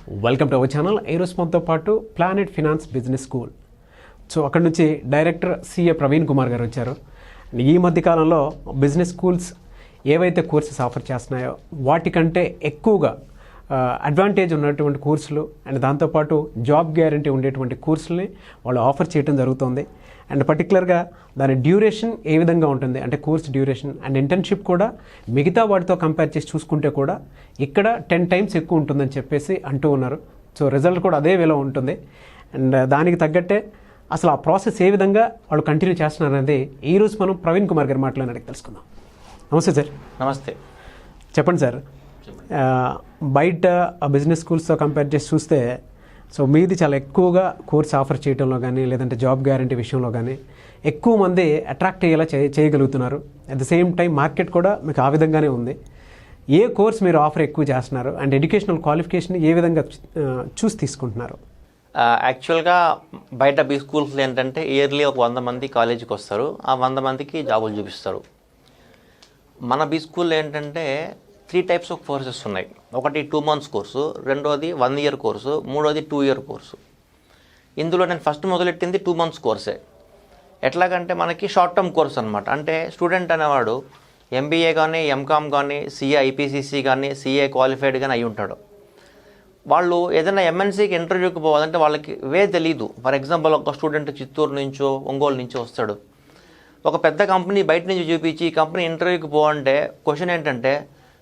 Welcome to our channel. ఈరోజు మనతో పాటు planet finance business school. So అక్కడ నుంచి డైరెక్టర్ సిఏ ప్రవీణ్ కుమార్ గారు వచ్చారు. ఈ మధ్యకాలంలో బిజినెస్ స్కూల్స్ ఏవైతే కోర్సెస్ ఆఫర్ చేస్తున్నాయో వాటికంటే ఎక్కువగా అడ్వాంటేజ్ ఉన్నటువంటి కోర్సులు అండ్ దాంతోపాటు జాబ్ గ్యారంటీ ఉండేటువంటి కోర్సులని వాళ్ళు ఆఫర్ చేయడం జరుగుతుంది. అండ్ పర్టికులర్గా దాని డ్యూరేషన్ ఏ విధంగా ఉంటుంది అంటే కోర్స్ డ్యూరేషన్ అండ్ ఇంటర్న్షిప్ కూడా మిగతా వాటితో కంపేర్ చేసి చూసుకుంటే కూడా ఇక్కడ 10 times ఎక్కువ ఉంటుందని చెప్పేసి అంటూ ఉన్నారు. సో రిజల్ట్ కూడా అదే వేలో ఉంటుంది. అండ్ దానికి తగ్గట్టే అసలు ఆ ప్రాసెస్ ఏ విధంగా వాళ్ళు కంటిన్యూ చేస్తున్నారు అనేది ఈరోజు మనం ప్రవీణ్ కుమార్ గారు మాట్లాడినట్టు తెలుసుకుందాం. నమస్తే సార్. నమస్తే. చెప్పండి సార్, బయట బిజినెస్ స్కూల్స్తో కంపేర్ చేసి చూస్తే సో మీది చాలా ఎక్కువగా కోర్స్ ఆఫర్ చేయడంలో కానీ లేదంటే జాబ్ గ్యారంటీ విషయంలో కానీ ఎక్కువ మంది అట్రాక్ట్ అయ్యేలా చేయగలుగుతున్నారు. At the same time market కూడా మీకు ఆ విధంగానే ఉంది. ఏ కోర్స్ మీరు ఆఫర్ ఎక్కువ చేస్తున్నారు అండ్ ఎడ్యుకేషనల్ క్వాలిఫికేషన్ ఏ విధంగా చూసి తీసుకుంటున్నారు? యాక్చువల్గా బయట బీ స్కూల్స్లో ఏంటంటే ఇయర్లీ ఒక 100 మంది కాలేజీకి వస్తారు, ఆ 100 మందికి జాబులు చూపిస్తారు. మన బీ స్కూల్లో ఏంటంటే 3 types ఆఫ్ కోర్సెస్ ఉన్నాయి. ఒకటి 2 months కోర్సు, రెండోది 1 year కోర్సు, మూడోది 2 year కోర్సు. ఇందులో నేను ఫస్ట్ మొదలెట్టింది 2 months కోర్సే. ఎట్లాగంటే మనకి షార్ట్ టర్మ్ కోర్స్ అనమాట. అంటే స్టూడెంట్ అనేవాడు ఎంబీఏ కానీ ఎంకామ్ కానీ సిఏ ఐపీసీసీ కానీ సిఏ క్వాలిఫైడ్ కానీ అయి ఉంటాడు. వాళ్ళు ఏదైనా ఎంఎన్సీకి ఇంటర్వ్యూకి పోవాలంటే వాళ్ళకి తెలీదు. ఫర్ ఎగ్జాంపుల్ ఒక స్టూడెంట్ చిత్తూరు నుంచో ఒంగోలు నుంచో వస్తాడు, ఒక పెద్ద కంపెనీ బయట నుంచి చూపించి ఈ కంపెనీ ఇంటర్వ్యూకి పోవంటే క్వశ్చన్ ఏంటంటే,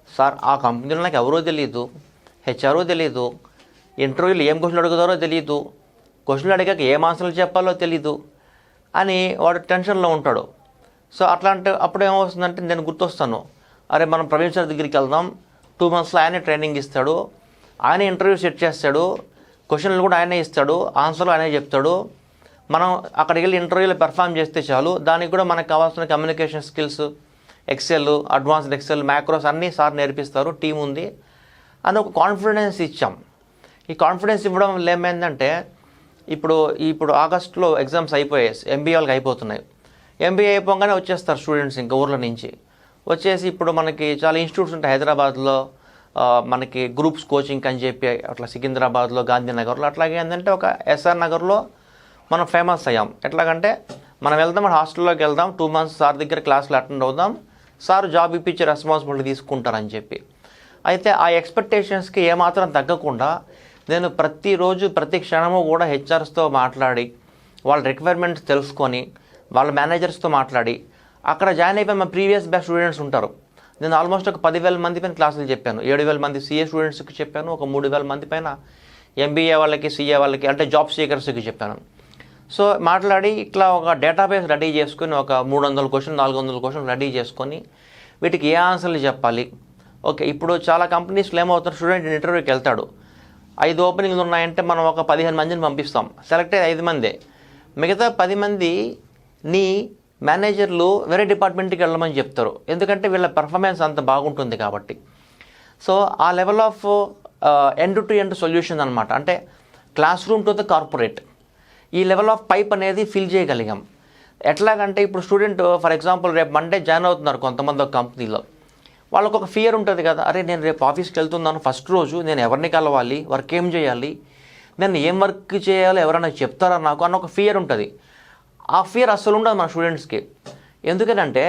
సార్ ఆ కంపెనీలో నాకు ఎవరో తెలియదు, హెచ్ఆర్ఓ తెలియదు, ఇంటర్వ్యూలు ఏం క్వశ్చన్లు అడుగుతారో తెలియదు, క్వశ్చన్లు అడిగాక ఏం ఆన్సర్లు చెప్పాలో తెలీదు అని వాడు టెన్షన్లో ఉంటాడు. సో అట్లాంటి అప్పుడు ఏమవుతుందంటే నేను గుర్తొస్తాను, అరే మనం ప్రవీణ్ సార్ దగ్గరికి వెళ్దాం, 2 monthsలో ఆయనే ట్రైనింగ్ ఇస్తాడు, ఆయన ఇంటర్వ్యూ సెట్ చేస్తాడు, క్వశ్చన్లు కూడా ఆయనే ఇస్తాడు, ఆన్సర్లు ఆయనే చెప్తాడు. మనం అక్కడికి వెళ్ళి ఇంటర్వ్యూలో పెర్ఫామ్ చేస్తే చాలు, దానికి కూడా మనకు కావాల్సిన communication skills, excel, advanced excel, macros అన్నీ సార్ నేర్పిస్తారు, టీం ఉంది అని ఒక కాన్ఫిడెన్స్ ఇచ్చాం. ఈ కాన్ఫిడెన్స్ ఇవ్వడం వల్ల ఏమైందంటే ఇప్పుడు ఆగస్టులో ఎగ్జామ్స్ అయిపోయాయి, ఎంబీఏ వాళ్ళకి అయిపోతున్నాయి. ఎంబీఏ అయిపోగానే వచ్చేస్తారు స్టూడెంట్స్ ఇంకా ఊర్ల నుంచి వచ్చేసి. ఇప్పుడు మనకి చాలా ఇన్స్టిట్యూట్స్ ఉంటాయి హైదరాబాద్లో, మనకి గ్రూప్స్ కోచింగ్ అని చెప్పి అట్లా సికింద్రాబాద్లో, గాంధీనగర్లో, అట్లాగే ఏంటంటే ఒక ఎస్ఆర్ నగర్లో మనం ఫేమస్ అయ్యాం. ఎట్లాగంటే మనం వెళ్దాం, హాస్టల్లోకి వెళ్దాం, 2 months సార్ దగ్గర క్లాసులు అటెండ్ అవుదాం, సార్ జాబ్ ఇప్పించే రెస్పాన్సిబిలిటీ తీసుకుంటారని చెప్పి. అయితే ఆ ఎక్స్పెక్టేషన్స్కి ఏమాత్రం తగ్గకుండా నేను ప్రతిరోజు ప్రతి క్షణము కూడా హెచ్ఆర్స్తో మాట్లాడి వాళ్ళ రిక్వైర్మెంట్స్ తెలుసుకొని వాళ్ళ మేనేజర్స్తో మాట్లాడి అక్కడ జాయిన్ అయిపోయి మా ప్రీవియస్ బ్యాచ్ స్టూడెంట్స్ ఉంటారు. నేను ఆల్మోస్ట్ ఒక 10,000 మంది పైన క్లాసులు చెప్పాను. 7,000 మంది సిఏ స్టూడెంట్స్కి చెప్పాను, ఒక 3,000 మంది పైన ఎంబీఏ వాళ్ళకి, సిఏ వాళ్ళకి, అంటే జాబ్ సీకర్స్కి చెప్పాను. సో మాట్లాడి ఇట్లా ఒక డేటాబేస్ రెడీ చేసుకొని ఒక 300 క్వశ్చన్ 400 క్వశ్చన్ రెడీ చేసుకొని వీటికి ఏ ఆన్సర్లు చెప్పాలి. ఓకే, ఇప్పుడు చాలా కంపెనీస్లో ఏమవుతారు, స్టూడెంట్ ఇంటర్వ్యూకి వెళ్తాడు, 5 openings ఉన్నాయంటే మనం ఒక 15 మందిని పంపిస్తాం, సెలెక్ట్ అయ్యి 5 మందే, మిగతా 10 మంది నీ మేనేజర్లు వేరే డిపార్ట్మెంట్కి వెళ్ళమని చెప్తారు, ఎందుకంటే వీళ్ళ పర్ఫార్మెన్స్ అంత బాగుంటుంది కాబట్టి. సో ఆ level of end to end solution అనమాట. అంటే class room to the corporate, ఈ లెవెల్ ఆఫ్ పైప్ అనేది ఫిల్ చేయగలిగాం. ఎట్లాగంటే ఇప్పుడు స్టూడెంట్ ఫర్ ఎగ్జాంపుల్ రేపు మండే జాయిన్ అవుతున్నారు కొంతమంది ఒక కంపెనీలో, వాళ్ళకు ఒక ఫియర్ ఉంటుంది కదా, అరే నేను రేపు ఆఫీస్కి వెళ్తున్నాను, ఫస్ట్ రోజు నేను ఎవరిని కలవాలి, వర్క్ ఏం చేయాలి, నేను ఏం వర్క్ చేయాలో ఎవరైనా చెప్తారా నాకు అన్న ఒక ఫియర్ ఉంటుంది. ఆ ఫియర్ అస్సలు ఉండదు మన స్టూడెంట్స్కి. ఎందుకంటే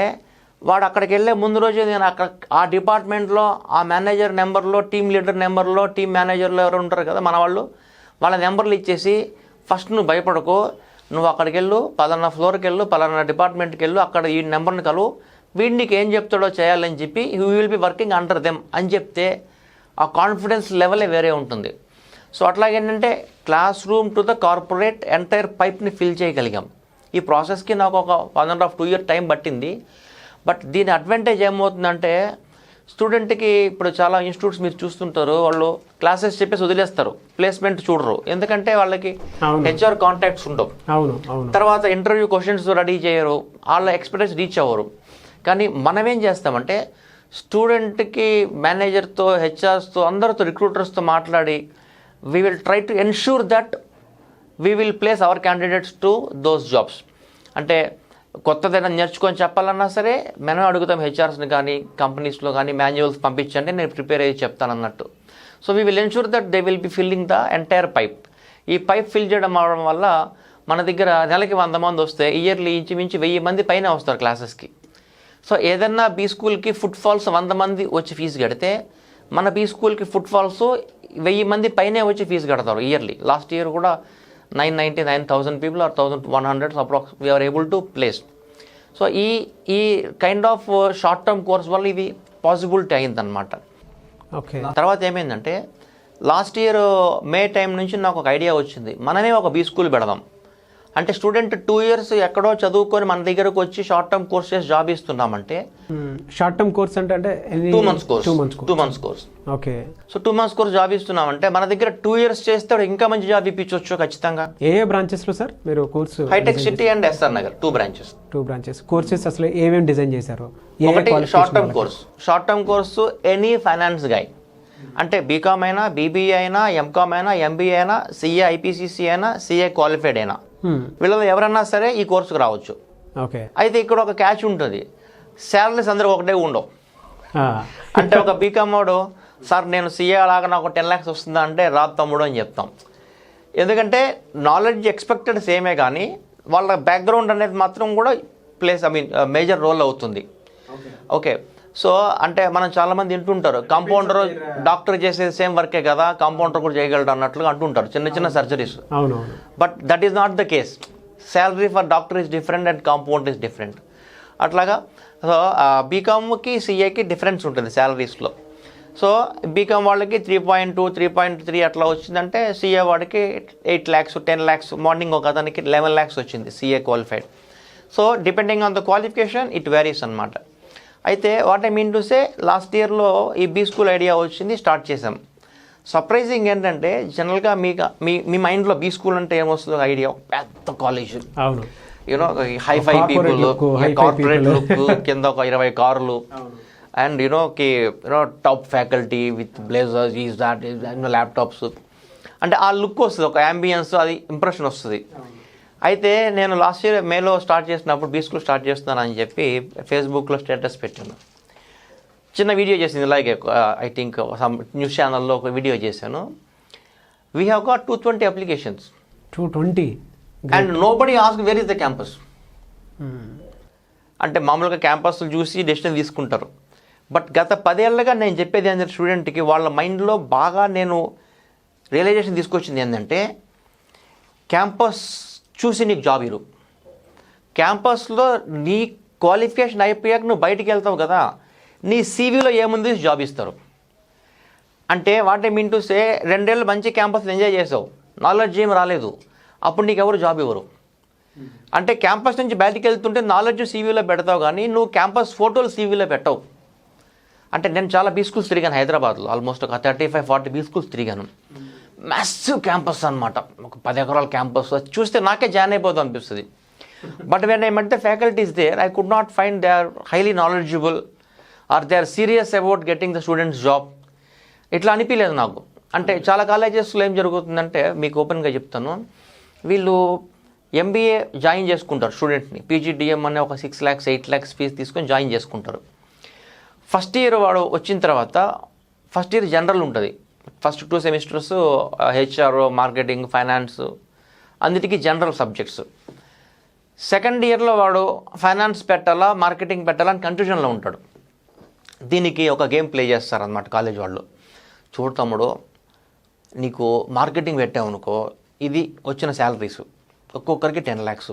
వాడు అక్కడికి వెళ్ళే ముందు రోజే నేను అక్కడ ఆ డిపార్ట్మెంట్లో ఆ మేనేజర్ నెంబర్లో, టీమ్ లీడర్ నెంబర్లో, టీమ్ మేనేజర్లో ఎవరు ఉంటారు కదా మన వాళ్ళు, వాళ్ళ నెంబర్లు ఇచ్చేసి ఫస్ట్ నువ్వు భయపడకు, నువ్వు అక్కడికి వెళ్ళు, పలానా ఫ్లోర్కి వెళ్ళు, పలానా డిపార్ట్మెంట్కి వెళ్ళు, అక్కడ ఈ నెంబర్ని కలువు, వీడు నీకు ఏం చెప్తాడో చేయాలని చెప్పి you will be working under them అని చెప్తే ఆ కాన్ఫిడెన్స్ లెవెలే వేరే ఉంటుంది. సో అట్లాగేంటంటే classroom to the corporate entire పైప్ని ఫిల్ చేయగలిగాం. ఈ ప్రాసెస్కి నాకు ఒక 1.5-2 years టైం పట్టింది. బట్ దీని అడ్వాంటేజ్ ఏమవుతుందంటే స్టూడెంట్కి ఇప్పుడు చాలా ఇన్స్టిట్యూట్స్ మీరు చూస్తుంటారు, వాళ్ళు క్లాసెస్ చెప్పేసి వదిలేస్తారు, ప్లేస్మెంట్ చూడరు, ఎందుకంటే వాళ్ళకి హెచ్ఆర్ కాంటాక్ట్స్ ఉండవు, తర్వాత ఇంటర్వ్యూ క్వశ్చన్స్ రెడీ చేయరు, వాళ్ళ ఎక్స్పీరియన్స్ రీచ్ అవ్వరు. కానీ మనం ఏం చేస్తామంటే స్టూడెంట్కి మేనేజర్తో, హెచ్ఆర్స్తో, అందరితో, రిక్రూటర్స్తో మాట్లాడి we will try to ensure that we will place hour candidates to those jobs. అంటే కొత్తదైనా నేర్చుకొని చెప్పాలన్నా సరే మనం అడుగుతాం హెచ్ఆర్స్ని కానీ కంపెనీస్లో కానీ మాన్యువల్స్ పంపించండి, నేను ప్రిపేర్ అయ్యి చెప్తాను అన్నట్టు. So we will ensure that they will be filling the entire pipe. ఈ పైప్ ఫిల్ చేయడం అవడం వల్ల మన దగ్గర నెలకి 100 మంది వస్తే ఇయర్లీ ఇంచుమించు 1000 మంది పైన వస్తారు క్లాసెస్కి. సో ఏదన్నా బీ స్కూల్కి ఫుట్ ఫాల్స్ 100 మంది వచ్చి ఫీజు కడితే మన బీ స్కూల్కి ఫుట్ ఫాల్స్ 1000 మంది పైనే వచ్చి ఫీజు కడతారు ఇయర్లీ. లాస్ట్ ఇయర్ కూడా 999,000 people or 1,100 approx we are able to place. So ఈ kind of short term course వల్ల ఇది పాసిబిలిటీ అయిందనమాట. ఓకే. తర్వాత ఏమైందంటే లాస్ట్ ఇయర్ మే టైం నుంచి నాకు ఒక ఐడియా వచ్చింది, మనమే ఒక బీ స్కూల్ పెడదాం. అంటే స్టూడెంట్ 2 years ఎక్కడో చదువుకొని మన దగ్గరకు వచ్చి షార్ట్ టర్మ్ కోర్స్ చేసి జాబ్ ఇస్తున్నామంటే. షార్ట్ టర్మ్ కోర్స్ అంటే 2 months course. Okay. So 2 months course job ఇస్తున్నామంటే మన దగ్గర 2 years చేస్తే ఇంకా మంచి జాబ్ ఇప్పించవచ్చు ఖచ్చితంగా. ఏ బ్రాంచెస్లో సార్ మీరు course? Hitech city and SR Nagar 2 branches. Courses అసలు ఏమేమి డిజైన్ చేశారు? ఒకటి short term course any finance guy, అంటే బీకామ్ అయినా, బీబీఏ అయినా, ఎంకామ్ అయినా, ఎంబీఏ అయినా, సిఏ ఐపీసీసీ అయినా, సిఏ క్వాలిఫైడ్ అయినా, వీళ్ళలో ఎవరన్నా సరే ఈ కోర్సుకు రావచ్చు. ఓకే. అయితే ఇక్కడ ఒక క్యాచ్ ఉంటుంది, శాలరీస్ అందరూ ఒకటే ఉండవు. అంటే ఒక బీకామ్ వాడు, సార్ నేను సిఏ అలాగా నాకు 10 lakhs వస్తుందా అంటే రాదు తమ్ముడు అని చెప్తాం. ఎందుకంటే నాలెడ్జ్ ఎక్స్పెక్టెడ్ సేమే కానీ వాళ్ళ బ్యాక్గ్రౌండ్ అనేది మాత్రం కూడా మేజర్ రోల్ అవుతుంది. ఓకే. సో అంటే మనం చాలామంది వింటుంటారు, కాంపౌండర్ డాక్టర్ చేసేది సేమ్ వర్కే కదా, కాంపౌండర్ కూడా చేయగలడు అన్నట్లుగా అంటుంటారు, చిన్న surgeries. But that is not the case. Salary for doctor is different and compounder is different. అట్లాగా సో బీకామ్కి సిఏకి డిఫరెన్స్ ఉంటుంది శాలరీస్లో. సో బీకామ్ వాళ్ళకి 3.2, 3.3 అట్లా వచ్చిందంటే సిఏ వాడికి 8 lakhs, 10 lakhs, మార్నింగ్ ఒక అతనికి 11 lakhs వచ్చింది CA qualified. So depending on the qualification it varies అనమాట. అయితే what I mean to say, last ఇయర్లో ఈ బీ స్కూల్ ఐడియా వచ్చింది, స్టార్ట్ చేసాం. సర్ప్రైజింగ్ ఏంటంటే జనరల్గా మీ మైండ్లో బీ స్కూల్ అంటే ఏమొస్తుందో ఐడియా, పెద్ద college, you know hifi people, corporate look, కింద ఒక 20 కార్లు, and top faculty with blazers, is that laptops, అంటే ఆ లుక్ వస్తుంది, ఒక అంబియన్స్, అది ఇంప్రెషన్ వస్తుంది. అయితే నేను లాస్ట్ ఇయర్ మేలో స్టార్ట్ చేసినప్పుడు బీ స్కూల్ స్టార్ట్ చేస్తున్నానని చెప్పి ఫేస్బుక్లో స్టేటస్ పెట్టాను, చిన్న వీడియో చేసింది, ఇలాగే ఐ థింక్ సమ్ న్యూస్ ఛానల్లో ఒక వీడియో చేశాను. We have got 220 applications. 220? And nobody ask where is the campus. అంటే మామూలుగా క్యాంపస్లు చూసి డెసిషన్ తీసుకుంటారు. బట్ గత 10 ఏళ్ళగా నేను చెప్పేది ఏంటంటే స్టూడెంట్కి వాళ్ళ మైండ్లో బాగా నేను రియలైజేషన్ తీసుకొచ్చింది ఏంటంటే, క్యాంపస్ చూసి నీకు జాబ్ ఇరు, క్యాంపస్లో నీ క్వాలిఫికేషన్ అయిపోయాక నువ్వు బయటికి వెళ్తావు కదా, నీ సీవీలో ఏముంది జాబ్ ఇస్తారు. అంటే వాట్ ఐ మీన్ టు సే, 2 ఏళ్ళు మంచి క్యాంపస్లో ఎంజాయ్ చేసావు, నాలెడ్జ్ ఏం రాలేదు, అప్పుడు నీకు ఎవరు జాబ్ ఇవ్వరు. అంటే క్యాంపస్ నుంచి బయటికి వెళ్తుంటే నాలెడ్జ్ సీవీలో పెడతావు కానీ నువ్వు క్యాంపస్ ఫోటోలు సీవీలో పెట్టవు. అంటే నేను చాలా బీ స్కూల్స్ తిరిగాను హైదరాబాద్లో, ఆల్మోస్ట్ ఒక 35-40 బీ స్కూల్స్ తిరిగాను. మ్యాసివ్ క్యాంపస్ అనమాట, ఒక 10 ఎకరాల క్యాంపస్, చూస్తే నాకే జాయిన్ అయిపోతుంది అనిపిస్తుంది. But when I met the faculties there, I could not find they are highly knowledgeable or they are serious about getting the students job. ఇట్లా అనిపించలేదు నాకు. అంటే చాలా కాలేజెస్లో ఏం జరుగుతుందంటే, మీకు ఓపెన్గా చెప్తాను, వీళ్ళు ఎంబీఏ జాయిన్ చేసుకుంటారు స్టూడెంట్ని, పీజీడిఎం అనే ఒక 6 lakhs, 8 lakhs ఫీజు తీసుకొని జాయిన్ చేసుకుంటారు. ఫస్ట్ ఇయర్ వాడు వచ్చిన తర్వాత, ఫస్ట్ ఇయర్ జనరల్ ఉంటుంది, first 2 semesters HR, marketing, finance, అన్నిటికీ జనరల్ సబ్జెక్ట్స్. సెకండ్ ఇయర్లో వాడు ఫైనాన్స్ పెట్టాలా, మార్కెటింగ్ పెట్టాలా అని కన్ఫ్యూజన్లో ఉంటాడు. దీనికి ఒక గేమ్ ప్లే చేస్తారనమాట కాలేజ్ వాళ్ళు. చూడు తమ్ముడు, నీకు మార్కెటింగ్ పెట్టావనుకో, ఇది వచ్చిన శాలరీస్ ఒక్కొక్కరికి 10 lakhs.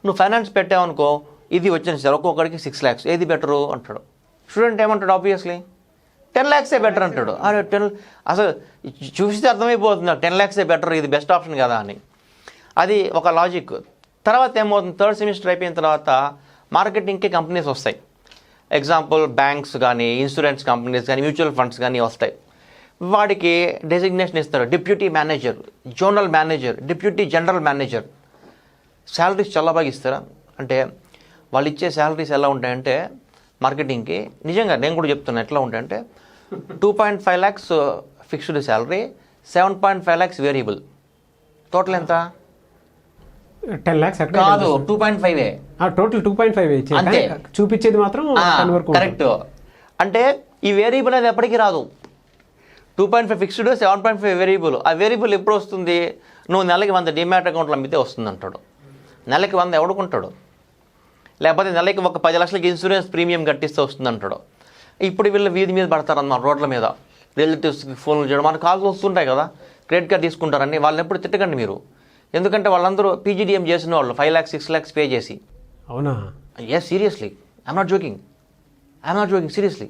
నువ్వు ఫైనాన్స్ పెట్టావనుకో, ఇది వచ్చిన శాలరీ ఒక్కొక్కరికి 6 lakhs. ఏది బెటరు అంటాడు. స్టూడెంట్ ఏమంటాడు, ఆబ్వియస్లీ 10 lakhs బెటర్ అంటాడు. అరే 10 అసలు చూస్తే అర్థమైపోతుంది, 10 lakhs బెటర్, ఇది బెస్ట్ ఆప్షన్ కదా అని. అది ఒక లాజిక్. తర్వాత ఏమవుతుంది, 3rd semester అయిపోయిన తర్వాత మార్కెటింగ్కి కంపెనీస్ వస్తాయి. ఎగ్జాంపుల్ బ్యాంక్స్ కానీ, ఇన్సూరెన్స్ కంపెనీస్ కానీ, మ్యూచువల్ ఫండ్స్ కానీ వస్తాయి. వాడికి డెసిగ్నేషన్ ఇస్తారు, deputy manager, zonal manager, deputy general manager. Salaries చాలా బాగా ఇస్తారా అంటే, వాళ్ళు ఇచ్చే శాలరీస్ ఎలా ఉంటాయంటే మార్కెటింగ్కి, నిజంగా నేను కూడా చెప్తున్నా ఎట్లా ఉంటాయంటే, 2.5 lakhs fixed salary, 7.5 lakhs variable. Total ఎంత? 10 lakhs కాదు, 2.5. టోటల్ 2.5 అంతే, చూపించేది మాత్రం 10 వరకు. కరెక్ట్. అంటే ఈ వేరియబుల్ అనేది ఎప్పటికీ రాదు. 2.5 ఫిక్స్డ్, 7.5 వేరియబుల్. ఆ వేరియబుల్ ఎప్పుడు వస్తుంది? నువ్వు నెలకి 100 డిమాట్ అకౌంట్లు అమ్మితే వస్తుంది అంటాడు. నెలకి 100 ఎవడుకుంటాడు? లేకపోతే నెలకి ఒక 10 లక్షలకి ఇన్సూరెన్స్ ప్రీమియం కట్టిస్తే వస్తుంది అంటాడు. ఇప్పుడు వీళ్ళు వీధి మీద పడతారన్నమాట, రోడ్ల మీద రిలేటివ్స్కి ఫోన్లు చేయడం, మనకు కాల్స్ వస్తుంటాయి కదా, క్రెడిట్ కార్డ్ తీసుకుంటారని. వాళ్ళని ఎప్పుడు తిట్టకండి మీరు, ఎందుకంటే వాళ్ళందరూ పీజీడీఎం చేసిన వాళ్ళు 5 lakhs 6 lakhs పే చేసి. అవునా? Yes, seriously, I'm not joking seriously.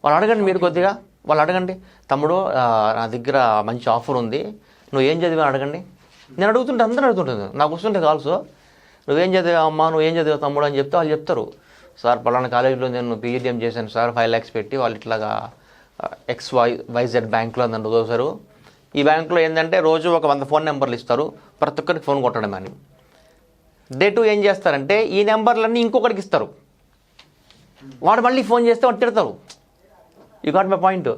వాళ్ళు అడగండి, మీరు కొద్దిగా వాళ్ళు అడగండి, తమ్ముడు నా దగ్గర మంచి ఆఫర్ ఉంది, నువ్వు ఏం చదివా అడగండి. నేను అడుగుతుంటే అందరూ అడుగుతుంటుంది, నాకు వస్తుంటే కాల్స్, నువ్వేం చదివా అమ్మా, నువ్వు ఏం చదివా తమ్ముడు అని చెప్తే వాళ్ళు చెప్తారు, సార్ పలానా కాలేజీలో నేను పీజీడీఎం చేశాను సార్, 5 lakhs పెట్టి, వాళ్ళు ఇట్లాగా XYZ బ్యాంకులో నన్ను దోశారు. ఈ బ్యాంకులో ఏంటంటే రోజు ఒక 100 ఫోన్ నెంబర్లు ఇస్తారు, ప్రతి ఒక్కరికి ఫోన్ కొట్టడం అని. డే 2 ఏం చేస్తారంటే ఈ నెంబర్లన్నీ ఇంకొకరికి ఇస్తారు, వాడు మళ్ళీ ఫోన్ చేస్తే వాడు తిడతారు. You got my point.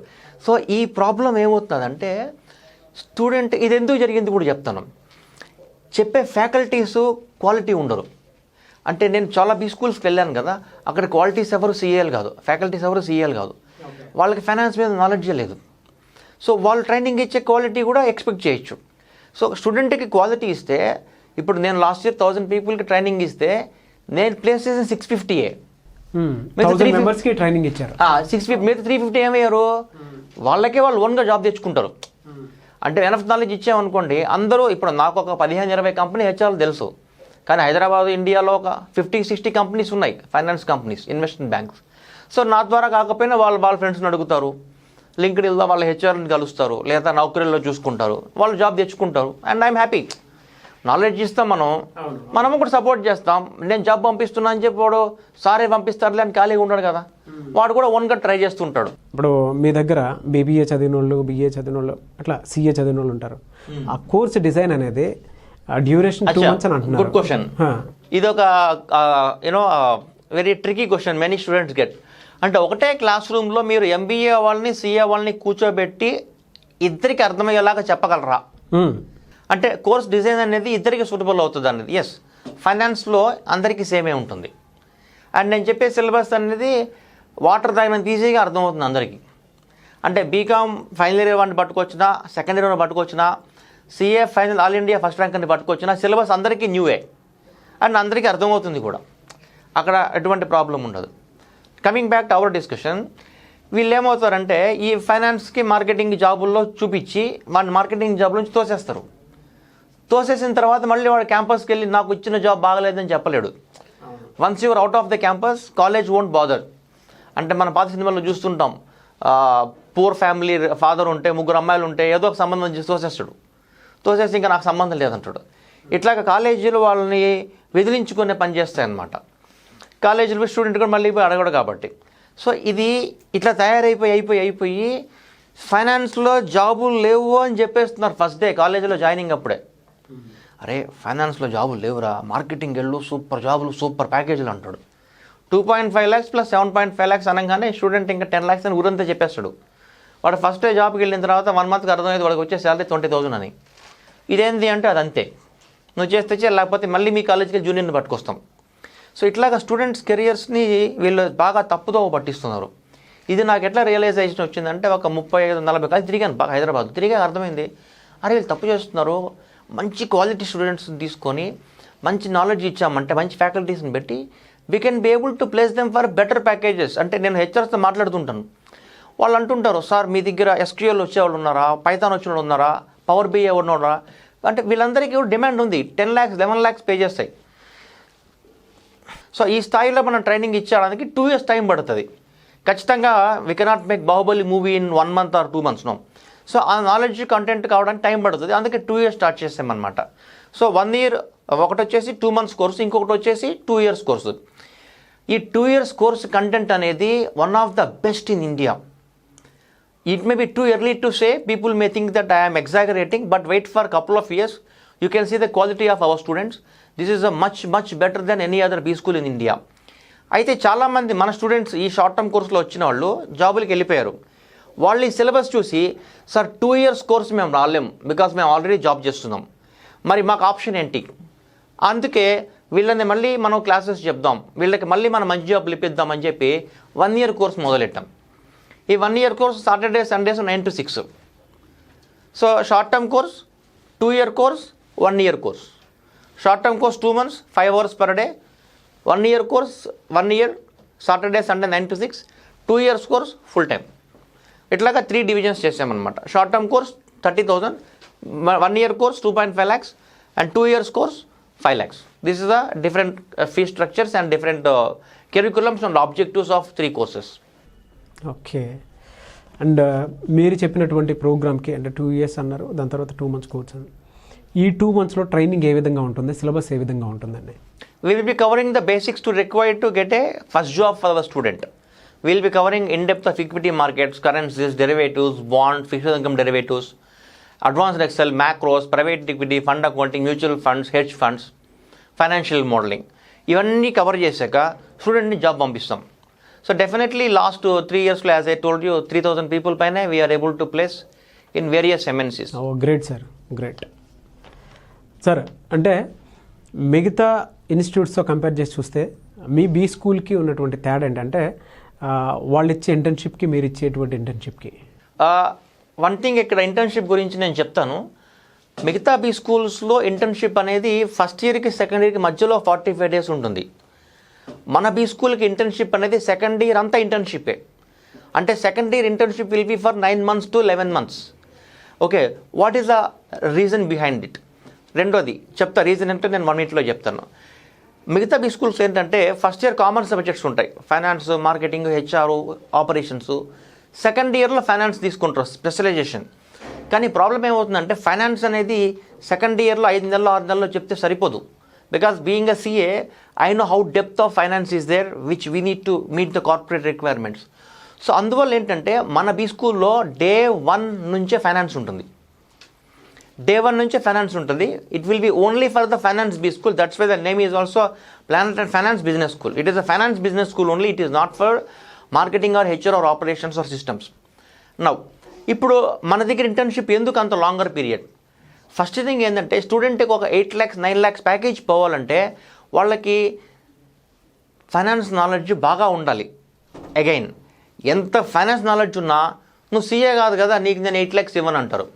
So ఈ ప్రాబ్లం ఏమవుతుందంటే స్టూడెంట్, ఇది ఎందుకు జరిగింది కూడా చెప్తాను. చెప్పే ఫ్యాకల్టీస్ క్వాలిటీ ఉండరు. అంటే నేను చాలా బీ స్కూల్స్కి వెళ్ళాను కదా, అక్కడ క్వాలిటీస్ ఎవరు సీఏలు కాదు, ఫ్యాకల్టీస్ ఎవరు సీఏలు కాదు, వాళ్ళకి ఫైనాన్స్ మీద నాలెడ్జే లేదు. సో వాళ్ళు ట్రైనింగ్ ఇచ్చే క్వాలిటీ కూడా ఎక్స్పెక్ట్ చేయొచ్చు. సో స్టూడెంట్కి క్వాలిటీ ఇస్తే, ఇప్పుడు నేను లాస్ట్ ఇయర్ 1000 పీపుల్కి ట్రైనింగ్ ఇస్తే నేను ప్లేస్ చేసిన 650. 1000 మెంబర్స్కి ట్రైనింగ్ ఇచ్చారు. 650 మీద 350 ఏమయ్యారు? వాళ్ళకే వాళ్ళు ఓన్గా జాబ్ తెచ్చుకుంటారు. అంటే ఎనఫ్ నాలెడ్జ్ ఇచ్చామనుకోండి, అందరూ ఇప్పుడు నాకు ఒక 15-20 కంపెనీ హెచ్ఆర్లు తెలుసు, కానీ హైదరాబాద్ ఇండియాలో ఒక 50-60 కంపెనీస్ ఉన్నాయి, finance companies, investment banks. So నా ద్వారా కాకపోయినా వాళ్ళ ఫ్రెండ్స్ని అడుగుతారు, లింక్డ్ఇన్లో వాళ్ళ హెచ్ఆర్ని కలుస్తారు, లేదా నౌకరీలో చూసుకుంటారు, వాళ్ళు జాబ్ తెచ్చుకుంటారు. And I'm happy. నాలెడ్జ్ ఇస్తాం మనము కూడా సపోర్ట్ చేస్తాం. నేను జాబ్ పంపిస్తున్నా అని చెప్పి వాడు సారే పంపిస్తారులే అని ఖాళీగా ఉన్నాడు కదా, వాడు కూడా ఓన్గా ట్రై చేస్తుంటాడు. ఇప్పుడు మీ దగ్గర బీబీఏ చదివిన వాళ్ళు, BA చదివిన వాళ్ళు, అట్లా CA చదివిన వాళ్ళు ఉంటారు. ఆ కోర్స్ డిజైన్ అనేది డ్యూరేషన్ 2 months అని అంటున్నారు. Good question. ఇది ఒక you know very tricky question many students get. అంటే ఒకటే క్లాస్ రూమ్లో మీరు MBA వాళ్ళని CA వాళ్ళని కూర్చోబెట్టి ఇద్దరికి అర్థమయ్యేలాగా చెప్పగలరా? అంటే కోర్స్ డిజైన్ అనేది ఇద్దరికి సూటబుల్ అవుతుంది అనేది. ఎస్, ఫైనాన్స్లో అందరికీ సేమే ఉంటుంది. అండ్ నేను చెప్పే సిలబస్ అనేది వాటర్ తాగినంత ఈజీగా అర్థమవుతుంది అందరికీ. అంటే బీకామ్ ఫైనల్ ఇయర్ వాడిని పట్టుకొచ్చినా, సెకండ్ ఇయర్ పట్టుకొచ్చినా, CA final all India first rank అని పట్టుకొచ్చినా సిలబస్ అందరికీ న్యూవే అండ్ అందరికీ అర్థమవుతుంది కూడా. అక్కడ ఎటువంటి ప్రాబ్లం ఉండదు. Coming back to our discussion, వీళ్ళు ఏమవుతారంటే ఈ ఫైనాన్స్కి మార్కెటింగ్ జాబుల్లో చూపించి మన మార్కెటింగ్ జాబ్ నుంచి తోసేసిన తర్వాత మళ్ళీ వాడు క్యాంపస్కి వెళ్ళి నాకు ఇచ్చిన జాబ్ బాగలేదని చెప్పలేడు. Once your out of the campus, college won't bother. అంటే మన పాత సినిమాల్లో చూస్తుంటాం, పూర్ ఫ్యామిలీ ఫాదర్ ఉంటే, 3 అమ్మాయిలు ఉంటే ఏదో ఒక సంబంధం చేసి తోసేసి ఇంకా నాకు సంబంధం లేదంటాడు. ఇట్లాగ కాలేజీలు వాళ్ళని వెదిలించుకునే పని చేస్తాయన్నమాట. కాలేజీలో స్టూడెంట్ కూడా మళ్ళీ పోయి అడగడు కాబట్టి. సో ఇది ఇట్లా తయారైపోయి ఫైనాన్స్లో జాబులు లేవు అని చెప్పేస్తున్నారు ఫస్ట్ డే కాలేజీలో జాయినింగ్ అప్పుడే. అరే ఫైనాన్స్లో జాబులు లేవురా, మార్కెటింగ్ వెళ్ళు, సూపర్ జాబులు, సూపర్ ప్యాకేజీలు అంటాడు. 2.5 lakhs ప్లస్ 7.5 lakhs అనగానే స్టూడెంట్ ఇంకా 10 lakhs అని ఊరంతా చెప్పేస్తాడు. వాడు ఫస్ట్ డే జాబ్కి వెళ్ళిన తర్వాత 1 monthకి అర్థమైంది వాడికి వచ్చే శాలరీ 20,000 అని. ఇదేంటి అంటే అదంతే, నువ్వు చేస్తే లేకపోతే మళ్ళీ మీ కాలేజీకి జూనియర్ని పట్టుకొస్తాం. సో ఇట్లాగా స్టూడెంట్స్ కెరియర్స్ని వీళ్ళు బాగా తప్పుదోవ పట్టిస్తున్నారు. ఇది నాకు ఎట్లా రియలైజేషన్ వచ్చిందంటే ఒక 35-40 కాలేజ్ తిరిగాను బాగా, హైదరాబాద్ తిరిగా అర్థమైంది, అరే వీళ్ళు తప్పు చేస్తున్నారు. మంచి క్వాలిటీ స్టూడెంట్స్ని తీసుకొని మంచి నాలెడ్జ్ ఇచ్చామంటే, మంచి ఫ్యాకల్టీస్ని పెట్టి we can be able to place them for better packages. అంటే నేను హెచ్ఆర్స్తో మాట్లాడుతుంటాను, వాళ్ళు అంటుంటారు సార్ మీ దగ్గర SQL వచ్చేవాళ్ళు ఉన్నారా, పైథాన్ వచ్చిన వాళ్ళు ఉన్నారా, పవర్ BI ఉన్నారా అంటే వీళ్ళందరికీ డిమాండ్ ఉంది. 10 lakhs 11 lakhs పే చేస్తాయి. సో ఈ స్థాయిలో మనం ట్రైనింగ్ ఇచ్చేయడానికి 2 years టైం పడుతుంది ఖచ్చితంగా. We cannot make Baahubali movie in 1 month or 2 months no. So ఆ నాలెడ్జ్ కంటెంట్ కావడానికి టైం పడుతుంది, అందుకే 2 years స్టార్ట్ చేసామన్నమాట. సో 1 year ఒకటి వచ్చేసి 2 months కోర్సు, ఇంకొకటి వచ్చేసి 2 years కోర్సు. ఈ 2 years కోర్సు కంటెంట్ అనేది one of the best in India. It may be too early to say, people may think that I am exaggerating, but wait for a couple of years, you can see the quality of our students. This is a much better than any other B school in India. అయితే చాలామంది మన students ఈ short term కోర్సులో వచ్చిన వాళ్ళు జాబులకి వెళ్ళిపోయారు. వాళ్ళు ఈ సిలబస్ చూసి సార్ 2 years కోర్స్ మేము రాలేం, బికాస్ మేము ఆల్రెడీ జాబ్ చేస్తున్నాం, మరి మాకు ఆప్షన్ ఏంటి? అందుకే వీళ్ళని మళ్ళీ మనం క్లాసెస్ చెప్దాం, వీళ్ళకి మళ్ళీ మనం మంచి జాబులు ఇప్పిద్దాం అని చెప్పి 1 year కోర్స్ మొదలెట్టాం. ఈ 1 year course Saturday Sundays 9 to 6. So short term course 2 year course 1 year course. Short term course 2 months 5 hours per day. 1 year course 1 year Saturday Sunday 9 to 6. 2 years course full time. ఇట్లాగా 3 divisions చేసామన్నమాట. Short term course 30,000, 1 year course 2.5 lakhs and 2 years course 5 lakhs. This is the different fee structures and different curriculums and objectives of 3 courses. Okay. And మీరు చెప్పినటువంటి ప్రోగ్రామ్కి అంటే 2 years అన్నారు, దాని తర్వాత 2 months course అని. ఈ 2 monthsలో ట్రైనింగ్ ఏ విధంగా ఉంటుంది, సిలబస్ ఏ విధంగా ఉంటుందండి? We will be covering the basics to required to get a first job for the student. We will be covering in-depth of equity markets, currencies, derivatives, bonds, fixed income derivatives, advanced Excel, macros, private equity, fund accounting, mutual funds, hedge funds, financial modeling. ఇవన్నీ cover చేశాక స్టూడెంట్ని job పంపిస్తాం. So definitely last 3 yearsలో as I told you 3,000 people పైన we are able to place in various MNCs. Oh great sir, great sir. అంటే మిగతా ఇన్స్టిట్యూట్స్తో compare చేసి చూస్తే మీ బీ స్కూల్కి ఉన్నటువంటి తేడా ఏంటంటే వాళ్ళు ఇచ్చే ఇంటర్న్షిప్కి మీరు ఇచ్చేటువంటి ఇంటర్న్షిప్కి. వన్ థింగ్ ఇక్కడ ఇంటర్న్షిప్ గురించి నేను చెప్తాను. మిగతా బీ స్కూల్స్లో ఇంటర్న్షిప్ అనేది ఫస్ట్ ఇయర్కి సెకండ్ ఇయర్కి మధ్యలో 45 days ఉంటుంది. మన బీ స్కూల్కి ఇంటర్న్షిప్ అనేది సెకండ్ ఇయర్ అంతా ఇంటర్న్షిప్పే. అంటే second year internship will be for 9 months to 11 months. Okay, what is the reason behind it? రెండోది చెప్తా, రీజన్ అంటే నేను 1 minute చెప్తాను. మిగతా బీ స్కూల్స్ ఏంటంటే ఫస్ట్ ఇయర్ కామర్స్ సబ్జెక్ట్స్ ఉంటాయి, finance, marketing, HR, operations. Second ఇయర్లో ఫైనాన్స్ తీసుకుంటారు స్పెషలైజేషన్. కానీ ప్రాబ్లం ఏమవుతుందంటే ఫైనాన్స్ అనేది సెకండ్ ఇయర్లో 5 నెలలు 6 నెలల్లో చెప్తే సరిపోదు. Because being a CA I know how depth of finance is there which we need to meet the corporate requirements. So అందువల్ల ఏంటంటే మన బీ స్కూల్లో Day 1 నుంచే ఫైనాన్స్ ఉంటుంది. Day 1 నుంచే ఫైనాన్స్ ఉంటుంది. It will be only for the finance B school. That's why the name is also Planet and finance business school. It is a finance business school only. It is not for marketing or HR or operations or systems. Now ఇప్పుడు మన దగ్గర internship ఎందుకు అంత longer period? First thing ఏంటంటే స్టూడెంట్కి ఒక 8 lakhs 9 lakhs package పోవాలంటే వాళ్ళకి ఫైనాన్స్ నాలెడ్జ్ బాగా ఉండాలి. అగైన్ ఎంత ఫైనాన్స్ నాలెడ్జ్ ఉన్నా నువ్వు CA కాదు కదా, నీకు నేను 8 lakhs ఇవ్వను అంటారు.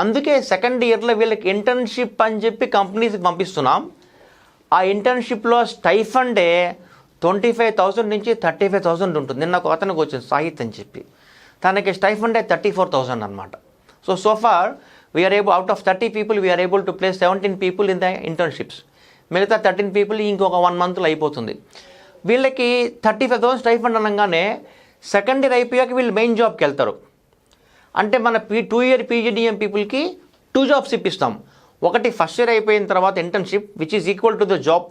అందుకే సెకండ్ ఇయర్లో వీళ్ళకి ఇంటర్న్షిప్ అని చెప్పి కంపెనీస్కి పంపిస్తున్నాం. ఆ ఇంటర్న్షిప్లో స్టైఫండే 25,000 నుంచి 35,000 ఉంటుంది. నిన్న ఒక అతనికి వచ్చింది సాహిత్ అని చెప్పి, తనకి స్టైఫండే 34,000 అనమాట. So far we are able out of 30 people we are able to place 17 people in the internships. మిగతా 13 people ఇంకొక 1 monthలో అయిపోతుంది. వీళ్ళకి 35,000 స్టైఫండ్ అనగానే సెకండ్ ఇయర్ అయిపోయాక వీళ్ళు మెయిన్ జాబ్కి వెళ్తారు. అంటే మన 2 year PGDM పీపుల్కి 2 jobs ఇప్పిస్తాం. ఒకటి ఫస్ట్ ఇయర్ అయిపోయిన తర్వాత internship which is equal to the job.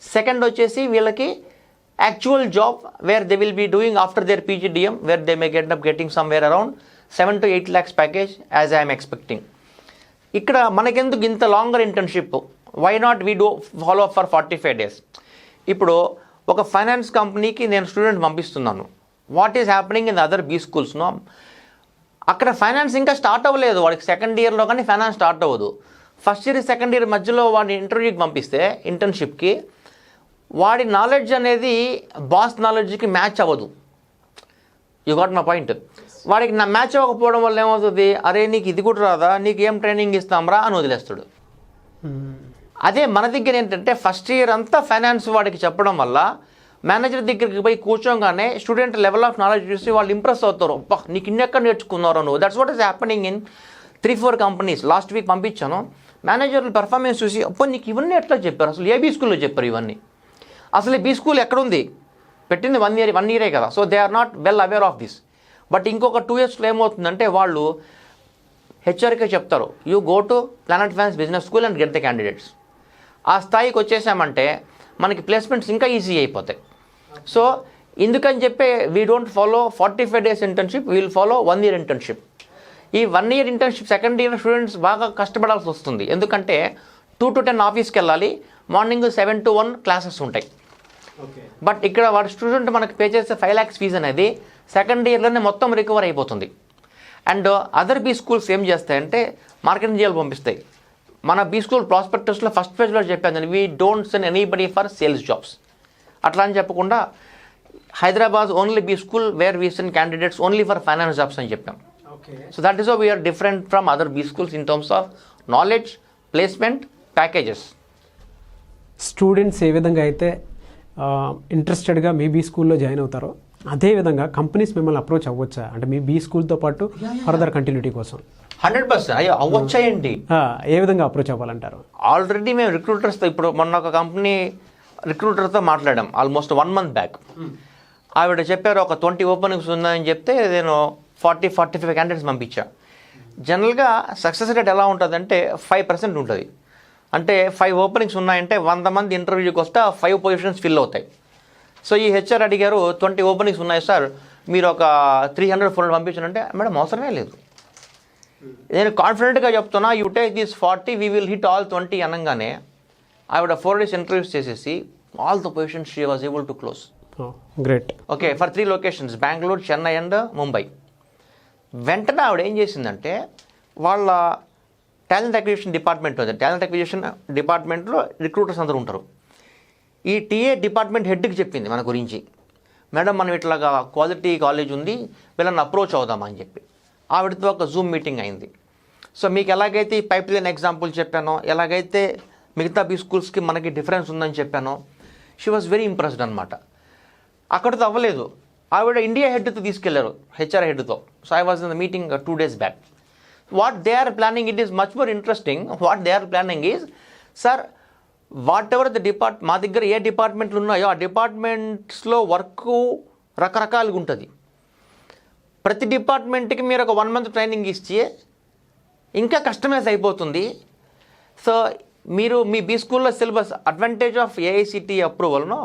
Second వచ్చేసి వీళ్ళకి actual job where they will be doing after their PGDM where they may get up getting somewhere around 7 to 8 lakhs package as I'm expecting. ఇక్కడ మనకెందుకు ఇంత longer internship? Why not we do follow up for 45 days? ఇప్పుడు ఒక finance కంపెనీకి నేను student పంపిస్తున్నాను. What is happening in other B స్కూల్స్నో? అక్కడ ఫైనాన్స్ ఇంకా స్టార్ట్ అవ్వలేదు వాడికి. సెకండ్ ఇయర్లో కానీ ఫైనాన్స్ స్టార్ట్ అవ్వదు. ఫస్ట్ ఇయర్ సెకండ్ ఇయర్ మధ్యలో వాడిని ఇంటర్వ్యూకి పంపిస్తే ఇంటర్న్షిప్కి వాడి నాలెడ్జ్ అనేది బాస్ నాలెడ్జ్కి మ్యాచ్ అవ్వదు. You got my point. వాడికి నా మ్యాచ్ అవ్వకపోవడం వల్ల ఏమవుతుంది, అరే నీకు ఇది కూడా రాదా, నీకు ఏం ట్రైనింగ్ ఇస్తాంరా అని వదిలేస్తాడు. అదే మన దగ్గర ఏంటంటే ఫస్ట్ ఇయర్ అంతా ఫైనాన్స్ వాడికి చెప్పడం వల్ల మేనేజర్ దగ్గరికి పోయి కూర్చోగానే స్టూడెంట్ లెవెల్ ఆఫ్ నాలెడ్జ్ చూసి వాళ్ళు ఇంప్రెస్ అవుతారు. అబ్బా నీకు ఇన్నెక్కడ నేర్చుకున్నారో నువ్వు. That's what is happening in 3-4 companies. Last week పంపించాను. మేనేజర్లు పెర్ఫార్మెన్స్ చూసి అబ్బా నీకు ఇవన్నీ ఎట్లా చెప్పారు, అసలు ఏ బీ స్కూల్లో చెప్పారు ఇవన్నీ, అసలు ఈ బీ స్కూల్ ఎక్కడుంది, పెట్టింది 1 year కదా. So they are not well aware of this. But ఇంకొక 2 yearsలో ఏమవుతుందంటే వాళ్ళు హెచ్ఆర్కే చెప్తారు, you go to Planet finance business school and get the candidates. ఆ స్థాయికి వచ్చేసామంటే మనకి ప్లేస్మెంట్స్ ఇంకా ఈజీ అయిపోతాయి. సో ఇందుకని చెప్పే we don't follow 45 days internship, we will follow 1 year internship. ఈ 1 year internship second year students బాగా కష్టపడాల్సి వస్తుంది. ఎందుకంటే 2 to 10 ఆఫీస్కి వెళ్ళాలి, మార్నింగ్ 7 to 1 క్లాసెస్ ఉంటాయి. బట్ ఇక్కడ వాడు స్టూడెంట్ మనకు పే చేసే 5 lakhs ఫీజు అనేది సెకండ్ ఇయర్లోనే మొత్తం రికవర్ అయిపోతుంది. అండ్ అదర్ బీ స్కూల్స్ ఏం చేస్తాయంటే మార్కెటింగ్ చేయాలి పంపిస్తాయి. మన బీ స్కూల్ ప్రాస్పెక్టస్లో ఫస్ట్ పేజ్లో చెప్పాను, we don't send anybody for sales jobs. అట్లా అని చెప్పకుండా Hyderabad only B school where we send candidates only for finance jobs అని చెప్పాం. So that is we are different from other B schools in terms of knowledge, placement, packages. Students ఏ విధంగా అయితే ఇంట్రెస్టెడ్గా మీ be స్కూల్లో join అవుతారో అదేవిధంగా కంపెనీస్ మిమ్మల్ని అప్రోచ్ అవ్వచ్చా? అంటే మీ బీ స్కూల్తో పాటు ఫర్దర్ కంటిన్యూటీ కోసం 100%. అయ్యో అవ్వచ్చాయండి. ఏ విధంగా అప్రోచ్ అవ్వాలంటారు? ఆల్రెడీ మేము రిక్రూటర్స్తో ఇప్పుడు మొన్న ఒక కంపెనీ రిక్రూటర్తో మాట్లాడాం ఆల్మోస్ట్ 1 month బ్యాక్. ఆవిడ చెప్పారు ఒక 20 ఓపెనింగ్స్ ఉన్నాయని చెప్తే నేను 40-45 క్యాండిడేట్స్ పంపించా. జనరల్గా సక్సెస్ రేట్ ఎలా ఉంటుందంటే 5% ఉంటుంది. అంటే 5 ఓపెనింగ్స్ ఉన్నాయంటే 100 మంది ఇంటర్వ్యూకి వస్తే 5 పొజిషన్స్ ఫిల్ అవుతాయి. సో ఈ హెచ్ఆర్ అడిగారు 20 ఓపెనింగ్స్ ఉన్నాయి సార్, మీరు ఒక 300-400 పంపించారంటే మేడం అవసరమే లేదు, నేను కాన్ఫిడెంట్గా చెప్తున్నా, you take this 40, we will hit all 20 అనగానే ఆవిడ 4 days ఇంటర్వ్యూస్ చేసేసి all the positions she was able to close. Great. Okay, for 3 locations, Bengaluru, Chennai and Mumbai. వెంటనే ఆవిడ ఏం చేసిందంటే వాళ్ళ టాలెంట్ అక్విజిషన్ డిపార్ట్మెంట్ ఉంది, టాలెంట్ అక్విజిషన్ డిపార్ట్మెంట్లో రిక్రూటర్స్ అందరూ ఉంటారు. ఈ టీఏ డిపార్ట్మెంట్ హెడ్కి చెప్పింది మన గురించి, మేడం మనం ఇట్లాగా క్వాలిటీ కాలేజ్ ఉంది, వీళ్ళని అప్రోచ్ అవుదామని చెప్పి. ఆవిడతో ఒక జూమ్ మీటింగ్ అయింది. సో మీకు ఎలాగైతే ఈ పైప్ లైన్ ఎగ్జాంపుల్ చెప్పానో, ఎలాగైతే మిగతా బీ స్కూల్స్కి మనకి డిఫరెన్స్ ఉందని చెప్పానో, షీ వాజ్ వెరీ ఇంప్రెస్డ్ అనమాట. అక్కడితో అవ్వలేదు, ఆవిడ ఇండియా హెడ్తో తీసుకెళ్లారు, హెచ్ఆర్ హెడ్తో. So I was in the meeting 2 days back. What they are planning, it is much more interesting. What they are planning is, sir whatever the మా దగ్గర ఏ డిపార్ట్మెంట్లు ఉన్నాయో ఆ డిపార్ట్మెంట్స్లో వర్క్ రకరకాలుగా ఉంటుంది. ప్రతి డిపార్ట్మెంట్కి మీరు ఒక 1 month ట్రైనింగ్ ఇస్తే ఇంకా కస్టమైజ్ అయిపోతుంది. సో మీరు మీ బీ స్కూల్లో సిలబస్, అడ్వాంటేజ్ ఆఫ్ ఏఐసిటి అప్రూవల్ను